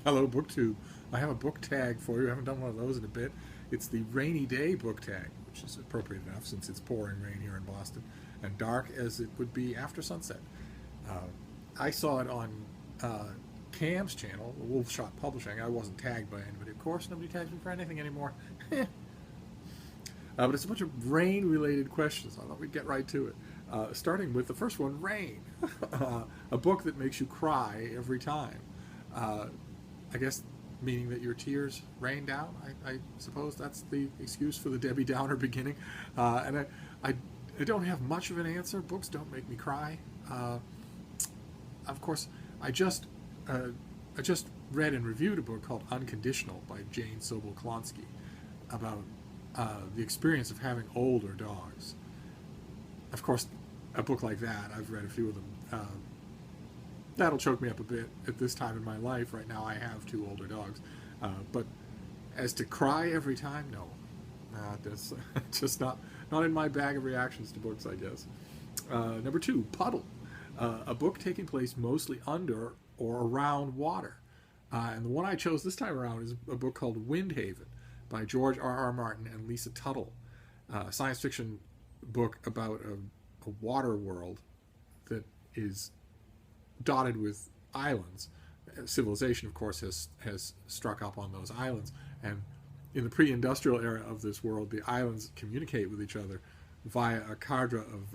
Hello, BookTube. I have a book tag for you. I haven't done one of those in a bit. It's the rainy day book tag, which is appropriate enough since it's pouring rain here in Boston and dark as it would be after sunset. Uh, I saw it on Cam's channel, Wolf Shot Publishing. I wasn't tagged by anybody. Of course, nobody tags me for anything anymore. But it's a bunch of rain-related questions. I thought we'd get right to it. Starting with the first one, Rain. A book that makes you cry every time. Uh, I guess meaning that your tears rain down. I suppose that's the excuse for the Debbie Downer beginning. And I don't have much of an answer. Books don't make me cry. Of course, I just uh, I just read and reviewed a book called Unconditional by Jane Sobel Klonsky about the experience of having older dogs. Of course, a book like that, I've read a few of them. That'll choke me up a bit at this time in my life. Right now, I have two older dogs. But as to cry every time, no. That's just not in my bag of reactions to books, I guess. Number two, Puddle. A book taking place mostly under or around water. And the one I chose this time around is a book called Windhaven by George R. R. Martin and Lisa Tuttle. A science fiction book about a water world that is dotted with islands. Civilization, of course, has struck up on those islands, and in the pre-industrial era of this world, the islands communicate with each other via a cadre of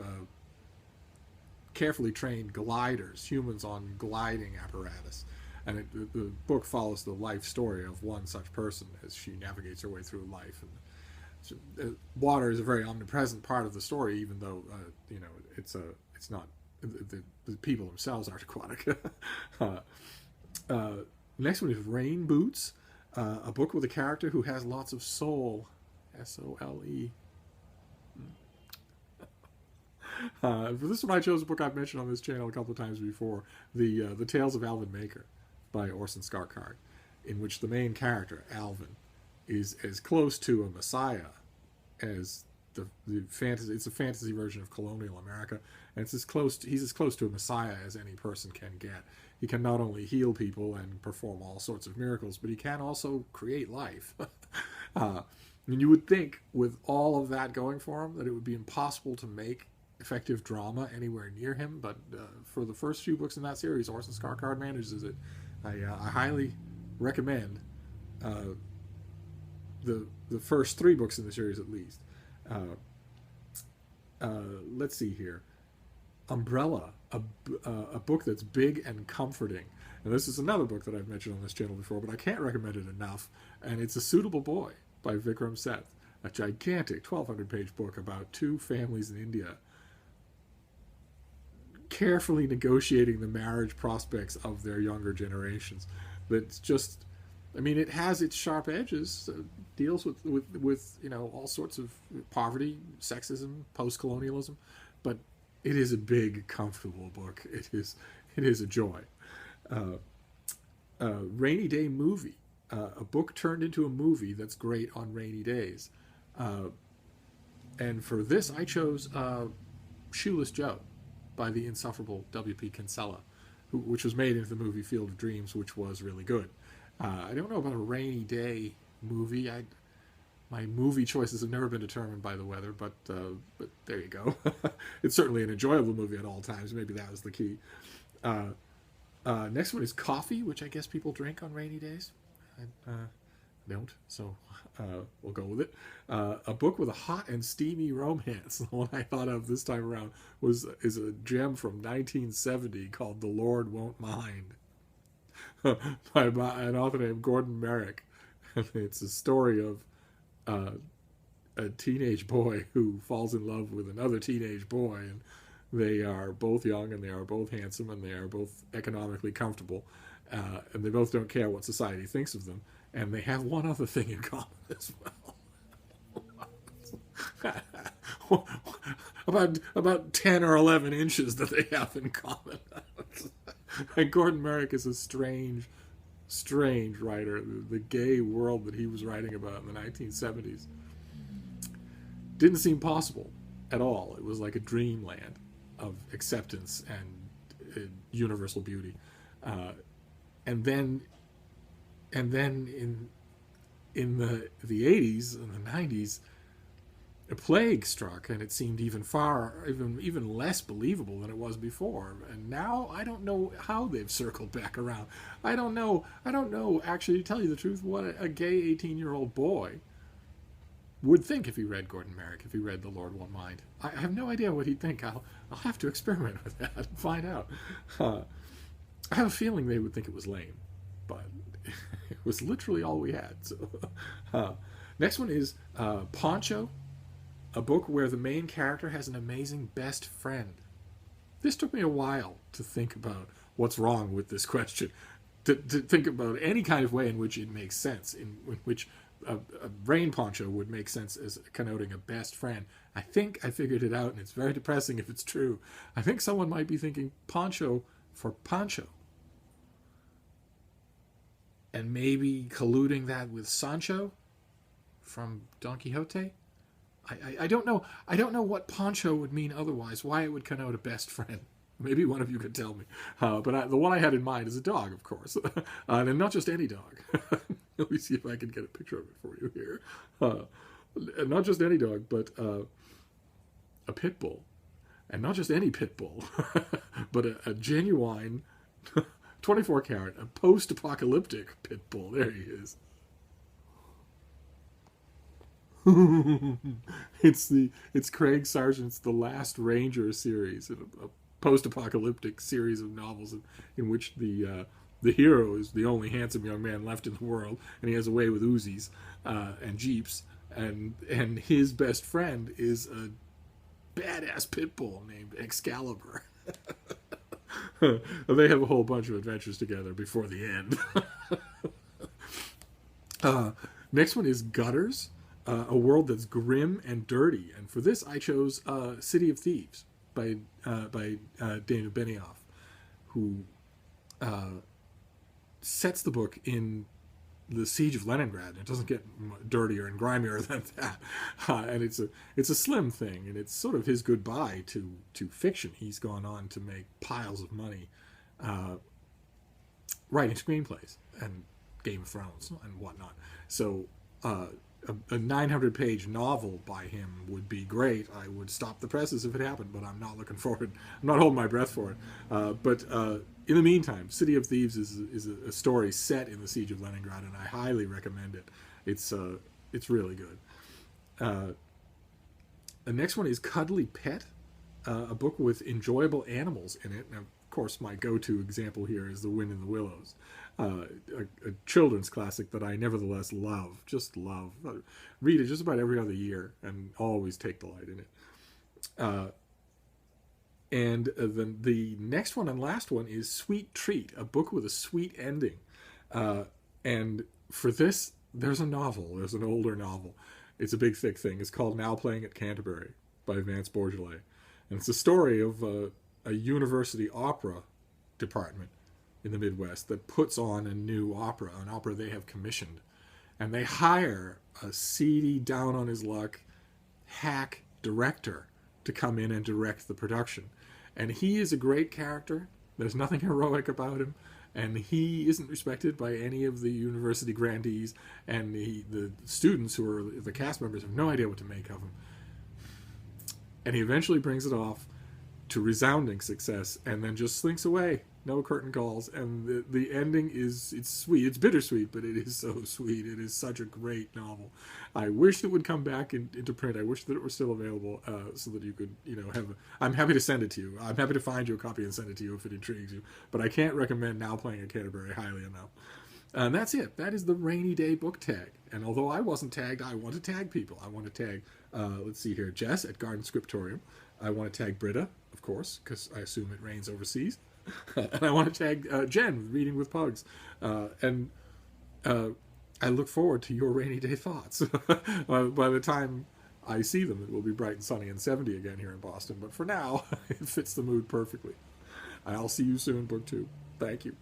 carefully trained gliders, humans on gliding apparatus. And the book follows the life story of one such person as she navigates her way through life. And so, water is a very omnipresent part of the story, even though it's not the people themselves aren't aquatic. uh, Next one is Rain Boots, a book with a character who has lots of soul, SOLE. For this one, I chose a book I've mentioned on this channel a couple of times before, the Tales of Alvin Maker by Orson Scott Card, in which the main character, Alvin, is as close to a messiah as the fantasy. It's a fantasy version of colonial America, and he's as close to a messiah as any person can get. He can not only heal people and perform all sorts of miracles, but he can also create life. And you would think, with all of that going for him, that it would be impossible to make effective drama anywhere near him. But for the first few books in that series, Orson Scott Card manages it. I highly recommend the first three books in the series at least. Let's see here. Umbrella, a book that's big and comforting. And this is another book that I've mentioned on this channel before, but I can't recommend it enough. And it's A Suitable Boy by Vikram Seth, a gigantic 1,200-page book about two families in India carefully negotiating the marriage prospects of their younger generations. That's just, I mean, it has its sharp edges, deals with all sorts of poverty, sexism, post-colonialism, but it is a big, comfortable book. It is a joy. Rainy Day Movie, a book turned into a movie that's great on rainy days. And for this, I chose Shoeless Joe by the insufferable W.P. Kinsella, which was made into the movie Field of Dreams, which was really good. I don't know about a rainy day movie. My movie choices have never been determined by the weather, but there you go. It's certainly an enjoyable movie at all times. Maybe that was the key. Next one is Coffee, which I guess people drink on rainy days. I don't, so we'll go with it. A book with a hot and steamy romance. The one I thought of this time around is a gem from 1970 called The Lord Won't Mind by an author named Gordon Merrick. It's a story of a teenage boy who falls in love with another teenage boy, and they are both young and they are both handsome and they are both economically comfortable, and they both don't care what society thinks of them, and they have one other thing in common as well. about 10 or 11 inches that they have in common. And Gordon Merrick is a strange writer. The gay world that he was writing about in the 1970s didn't seem possible at all. It was like a dreamland of acceptance and universal beauty. And then and then in the 80s and the 90s, a plague struck, and it seemed even less believable than it was before. And now I don't know how they've circled back around. I don't know. Actually, to tell you the truth, what a gay 18-year-old boy would think if he read Gordon Merrick, if he read The Lord Won't Mind. I have no idea what he'd think. I'll have to experiment with that and find out. I have a feeling they would think it was lame, but it was literally all we had. So, next one is Poncho, a book where the main character has an amazing best friend. This took me a while to think about what's wrong with this question, to think about any kind of way in which it makes sense, in which a rain poncho would make sense as connoting a best friend. I think I figured it out, and it's very depressing if it's true. I think someone might be thinking poncho for Pancho, and maybe colluding that with Sancho from Don Quixote. I don't know. I don't know what poncho would mean otherwise. Why it would connote a best friend. Maybe one of you could tell me. But the one I had in mind is a dog, of course, and not just any dog. Let me see if I can get a picture of it for you here. Not just any dog, but a pit bull, and not just any pit bull, but a genuine 24 karat, a post-apocalyptic pit bull. There he is. It's Craig Sargent's The Last Ranger series, a post-apocalyptic series of novels in which the hero is the only handsome young man left in the world, and he has a way with Uzis and Jeeps, and his best friend is a badass pit bull named Excalibur. They have a whole bunch of adventures together before the end. Next one is Gutters, a world that's grim and dirty, and for this I chose City of Thieves by Daniel Benioff, who sets the book in the siege of Leningrad. It doesn't get dirtier and grimier than that, and it's a slim thing, and it's sort of his goodbye to fiction. He's gone on to make piles of money writing screenplays and Game of Thrones and whatnot. So a 900-page novel by him would be great. I would stop the presses if it happened, but I'm not looking forward. I'm not holding my breath for it. But in the meantime, City of Thieves is a story set in the siege of Leningrad, and I highly recommend it. It's really good. The next one is Cuddly Pet, a book with enjoyable animals in it. Now, of course, my go-to example here is The Wind in the Willows, a children's classic that I nevertheless just love. Read it just about every other year and always take delight in it. And then the next one and last one is Sweet Treat, a book with a sweet ending. And for this, there's an older novel. It's a big, thick thing. It's called Now Playing at Canterbury by Vance Bourgeois. And it's a story of a university opera department in the Midwest that puts on a new opera, an opera they have commissioned. And they hire a seedy, down-on-his-luck hack director to come in and direct the production. And he is a great character. There's nothing heroic about him. And he isn't respected by any of the university grandees. And the students, who are the cast members, have no idea what to make of him. And he eventually brings it off to resounding success and then just slinks away. No curtain calls. And the ending it's sweet. It's bittersweet, but it is so sweet. It is such a great novel. I wish it would come back into print. I wish that it were still available so that you could, I'm happy to send it to you. I'm happy to find you a copy and send it to you if it intrigues you. But I can't recommend Now Playing at Canterbury highly enough. And that's it. That is the Rainy Day book tag. And although I wasn't tagged, I want to tag people. I want to tag, let's see here, Jess at Garden Scriptorium. I want to tag Britta, of course, because I assume it rains overseas. And I want to tag Jen, Reading with Pugs. And I look forward to your rainy day thoughts. By the time I see them, it will be bright and sunny and 70 again here in Boston. But for now, it fits the mood perfectly. I'll see you soon, Book 2. Thank you.